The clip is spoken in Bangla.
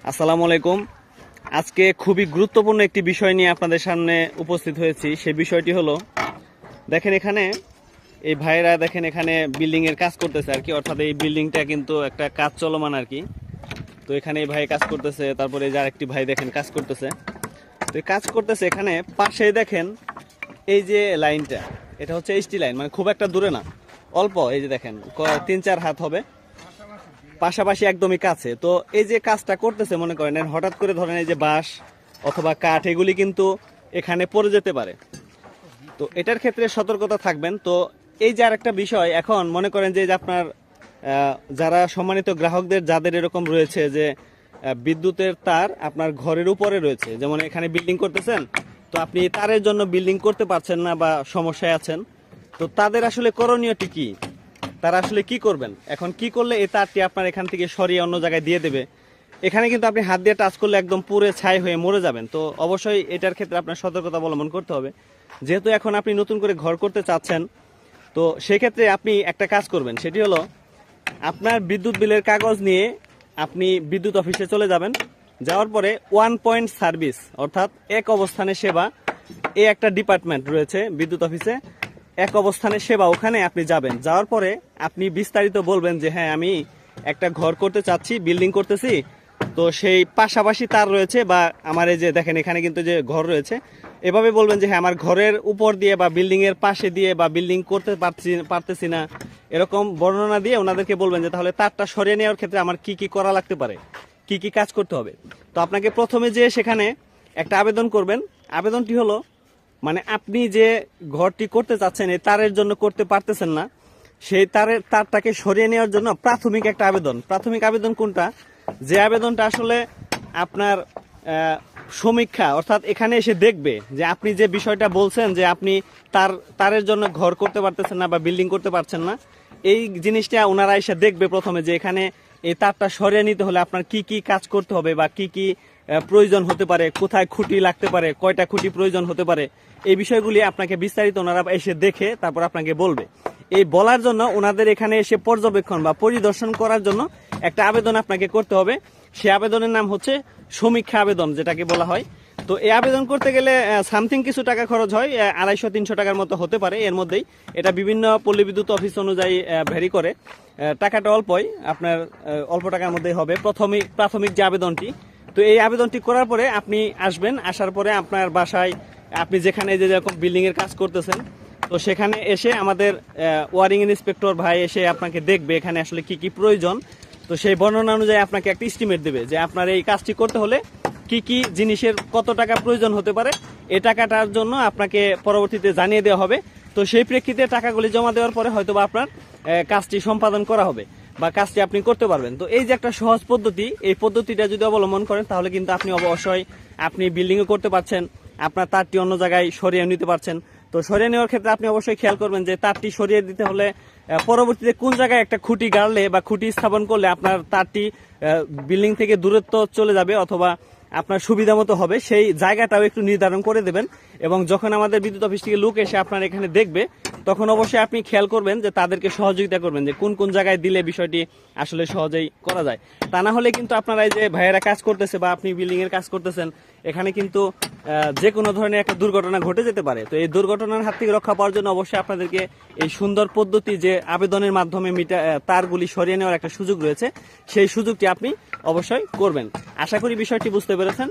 আসসালামু আলাইকুম। আজকে খুবই গুরুত্বপূর্ণ একটি বিষয় নিয়ে আপনাদের সামনে উপস্থিত হয়েছি। সেই বিষয়টি হলো, দেখেন এখানে এই ভাইরা দেখেন এখানে বিল্ডিং এর কাজ করতেছে আর কি, অর্থাৎ এই বিল্ডিংটা কিন্তু একটা কাজ চলমান আর কি। তো এখানে এই ভাই কাজ করতেছে, তারপরে যে আরেকটি ভাই দেখেন কাজ করতেছে। তো এই কাজ করতেছে এখানে পাশে দেখেন এই যে লাইনটা, এটা হচ্ছে এইচটি লাইন, মানে খুব একটা দূরে না, অল্প, এই যে দেখেন 3-4 হাত হবে, পাশাপাশি একদমই কাছে। তো এই যে কাজটা করতেছে মনে করেন হঠাৎ করে ধরেন এই যে বাঁশ অথবা কাঠ এগুলি কিন্তু এখানে পড়ে যেতে পারে। তো এটার ক্ষেত্রে সতর্কতা থাকবেন। তো এই যে আরেকটা বিষয়, এখন মনে করেন যে আপনার যারা সম্মানিত গ্রাহকদের যাদের এরকম রয়েছে যে বিদ্যুতের তার আপনার ঘরের উপরে রয়েছে, যেমন এখানে বিল্ডিং করতেছেন, তো আপনি তারের জন্য বিল্ডিং করতে পারছেন না বা সমস্যায় আছেন, তো তাদের আসলে করণীয়টি কি, তারা আসলে কি করবেন? এখন কি করলে এই তারটি আপনার এখান থেকে সরিয়ে অন্য জায়গায় দিয়ে দেবে? এখানে কিন্তু আপনি হাত দিয়ে টাচ করলে একদম পুরো ছাই হয়ে মরে যাবেন। তো অবশ্যই এটার ক্ষেত্রে আপনার সতর্কতা অবলম্বন করতে হবে। যেহেতু এখন আপনি নতুন করে ঘর করতে চাচ্ছেন, তো সেক্ষেত্রে আপনি একটা কাজ করবেন, সেটি হলো আপনার বিদ্যুৎ বিলের কাগজ নিয়ে আপনি বিদ্যুৎ অফিসে চলে যাবেন। যাওয়ার পরে 1 পয়েন্ট সার্ভিস, অর্থাৎ এক অবস্থানে সেবা, এই একটা ডিপার্টমেন্ট রয়েছে বিদ্যুৎ অফিসে, এক অবস্থানে সেবা, ওখানে আপনি যাবেন। যাওয়ার পরে আপনি বিস্তারিত বলবেন যে হ্যাঁ আমি একটা ঘর করতে চাচ্ছি, বিল্ডিং করতেছি, তো সেই পাশাপাশি তার রয়েছে, বা আমার এই যে দেখেন এখানে কিন্তু যে ঘর রয়েছে, এভাবে বলবেন যে হ্যাঁ আমার ঘরের উপর দিয়ে বা বিল্ডিং এর পাশে দিয়ে বা বিল্ডিং করতে পারতেছি না, এরকম বর্ণনা দিয়ে ওনাদেরকে বলবেন যে তাহলে তারটা সরিয়ে নেওয়ার ক্ষেত্রে আমার কি কি করা লাগতে পারে, কি কি কাজ করতে হবে। তো আপনাকে প্রথমে যে সেখানে একটা আবেদন করবেন। আবেদনটি হলো, মানে আপনি যে ঘরটি করতে চাচ্ছেন এই তারের জন্য করতে পারতেছেন না, সেই তারটাকে সরিয়ে নেওয়ার জন্য প্রাথমিক একটা আবেদন। প্রাথমিক আবেদন কোনটা? যে আবেদনটা আসলে আপনার সমীক্ষা, অর্থাৎ এখানে এসে দেখবে যে আপনি যে বিষয়টা বলছেন যে আপনি তারের জন্য ঘর করতে পারতেছেন না বা বিল্ডিং করতে পারছেন না, এই জিনিসটা ওনারা এসে দেখবে প্রথমে, যে এখানে এই তারটা সরিয়ে নিতে হলে আপনার কি কি কাজ করতে হবে বা কি কি প্রয়োজন হতে পারে, কোথায় খুঁটি লাগতে পারে, কয়টা খুঁটি প্রয়োজন হতে পারে, এই বিষয়গুলি আপনাকে বিস্তারিত ওনারা এসে দেখে তারপর আপনাকে বলবে। এই বলার জন্য ওনাদের এখানে এসে পর্যবেক্ষণ বা পরিদর্শন করার জন্য একটা আবেদন আপনাকে করতে হবে। সেই আবেদনের নাম হচ্ছে সমীক্ষা আবেদন, যেটাকে বলা হয়। তো এই আবেদন করতে গেলে সামথিং কিছু টাকা খরচ হয়, 250-300 টাকার মতো হতে পারে এর মধ্যেই। এটা বিভিন্ন পল্লী বিদ্যুৎ অফিস অনুযায়ী ভ্যারি করে। টাকাটা অল্পই, আপনার অল্প টাকার মধ্যেই হবে প্রাথমিক যে আবেদনটি। তো এই আবেদনটি করার পরে আপনি আসবেন, আসার পরে আপনার বাসায় আপনি যেখানে যে যেরকম বিল্ডিং এর কাজ করতেছেন, তো সেখানে এসে আমাদের ওয়ারিং ইন্সপেক্টর ভাই এসে আপনাকে দেখবে এখানে আসলে কি কি প্রয়োজন। তো সেই বর্ণনা অনুযায়ী আপনাকে একটা এস্টিমেট দেবে যে আপনার এই কাজটি করতে হলে কি কি জিনিসের কত টাকা প্রয়োজন হতে পারে। এই টাকাটার জন্য আপনাকে পরবর্তীতে জানিয়ে দেওয়া হবে। তো সেই প্রেক্ষিতে টাকাগুলি জমা দেওয়ার পরে হয়তো বা আপনার কাজটি সম্পাদন করা হবে বা কাজটি আপনি করতে পারবেন। তো এই যে একটা সহজ পদ্ধতি, এই পদ্ধতিটা যদি অবলম্বন করেন তাহলে কিন্তু আপনি অবশ্যই আপনি বিল্ডিংও করতে পারছেন, আপনার তারটি অন্য জায়গায় সরিয়ে নিতে পারছেন। তো সরিয়ে নেওয়ার ক্ষেত্রে আপনি অবশ্যই খেয়াল করবেন যে তারটি সরিয়ে দিতে হলে পরবর্তীতে কোন জায়গায় একটা খুঁটি গাড়লে বা খুঁটি স্থাপন করলে আপনার তারটি বিল্ডিং থেকে দূরত্ব চলে যাবে অথবা আপনার সুবিধা মতো হবে, সেই জায়গাটাও একটু নির্ধারণ করে দেবেন। এবং যখন আমাদের বিদ্যুৎ অফিস থেকে লোক এসে আপনার এখানে দেখবে, তখন অবশ্যই আপনি খেয়াল করবেন যে তাদেরকে সহযোগিতা করবেন যে কোন কোন জায়গায় দিলে বিষয়টি আসলে সহজেই করা যায়। তা না হলে কিন্তু আপনারা এই যে ভাইয়েরা কাজ করতেছে বা আপনি বিল্ডিং এর কাজ করতেছেন, এখানে কিন্তু যে কোনো ধরনের একটা দুর্ঘটনা ঘটে যেতে পারে। তো এই দুর্ঘটনার হাত থেকে রক্ষা পাওয়ার জন্য অবশ্যই আপনাদেরকে এই সুন্দর পদ্ধতি, যে আবেদনের মাধ্যমে তারগুলি সরিয়ে নেওয়ার একটা সুযোগ রয়েছে, সেই সুযোগটি আপনি অবশ্যই করবেন। আশা করি বিষয়টি বুঝতে পেরেছেন।